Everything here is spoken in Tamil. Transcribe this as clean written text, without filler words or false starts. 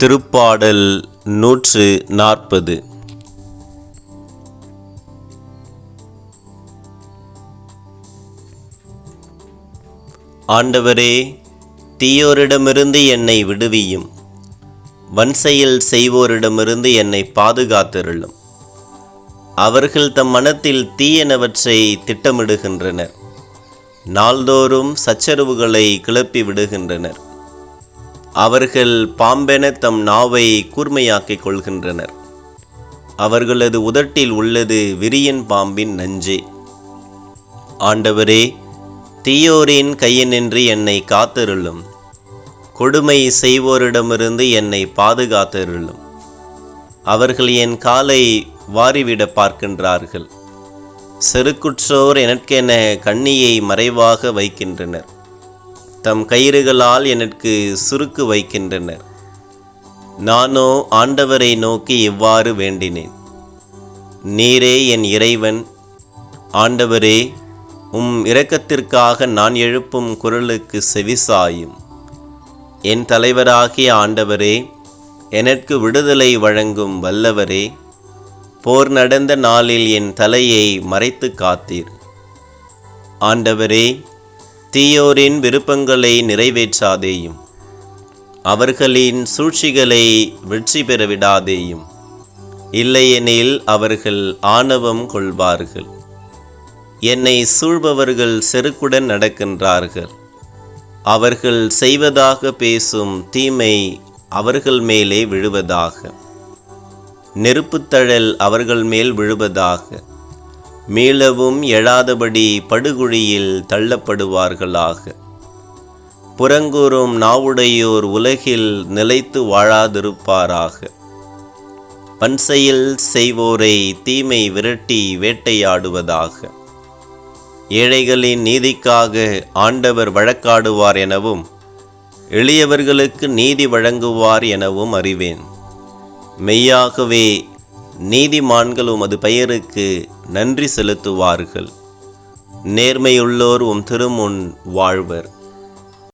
திருப்பாடல் 140. ஆண்டவரே, தீயோரிடமிருந்து என்னை விடுவியும், வன்செயல் செய்வோரிடமிருந்து என்னை பாதுகாத்தருளும். அவர்கள் தம் மனத்தில் தீயனவற்றை திட்டமிடுகின்றனர், நாள்தோறும் சச்சரவுகளை கிளப்பி விடுகின்றனர். அவர்கள் பாம்பென தம் நாவை கூர்மையாக்கிக் கொள்கின்றனர். அவர்களது உதட்டில் உள்ளது விரியன் பாம்பின் நஞ்சே. ஆண்டவரே, தீயோரின் கையினின்று என்னை காத்தருளும், கொடுமை செய்வோரிடமிருந்து என்னை பாதுகாத்தருளும். அவர்கள் என் காலை வாரிவிட பார்க்கின்றார்கள். செருக்குற்றோர் எனக்கென கண்ணியை மறைவாக வைக்கின்றனர். தம் கயிறுகளால் எனக்கு சுருக்கு வைக்கின்றனர். நானோ ஆண்டவரை நோக்கி இவ்வாறு வேண்டினேன். நீரே என் இறைவன். ஆண்டவரே, உம் இரக்கத்திற்காக நான் எழுப்பும் குரலுக்கு செவிசாயும். என் தலைவராகிய ஆண்டவரே, எனக்கு விடுதலை வழங்கும் வல்லவரே, போர் நடந்த நாளில் என் தலையை மறைத்து காத்தீர். ஆண்டவரே, தீயோரின் விருப்பங்களை நிறைவேற்றாதேயும், அவர்களின் சூழ்ச்சிகளை வெற்றி பெற விடாதேயும். இல்லையெனில் அவர்கள் ஆணவம் கொள்வார்கள். என்னை சூழ்பவர்கள் செருக்குடன் நடக்கின்றார்கள். அவர்கள் செய்வதாக பேசும் தீமை அவர்கள் மேலே விழுவதாக. நெருப்புத்தழல் அவர்கள் மேல் விழுவதாக. மீளவும் எழாதபடி படுகுழியில் தள்ளப்படுவார்களாக. புறங்கூறும் நாவுடையோர் உலகில் நிலைத்து வாழாதிருப்பாராக. பன்செயல் செய்வோரை தீமை விரட்டி வேட்டையாடுவதாக. ஏழைகளின் நீதிக்காக ஆண்டவர் வழக்காடுவார் எனவும், எளியவர்களுக்கு நீதி வழங்குவார் எனவும் அறிவேன். மெய்யாகவே நீதிமான்கள் உமது பெயருக்கு நன்றி செலுத்துவார்கள். நேர்மையுள்ளோர் உம் திருமுன் வாழ்வர்.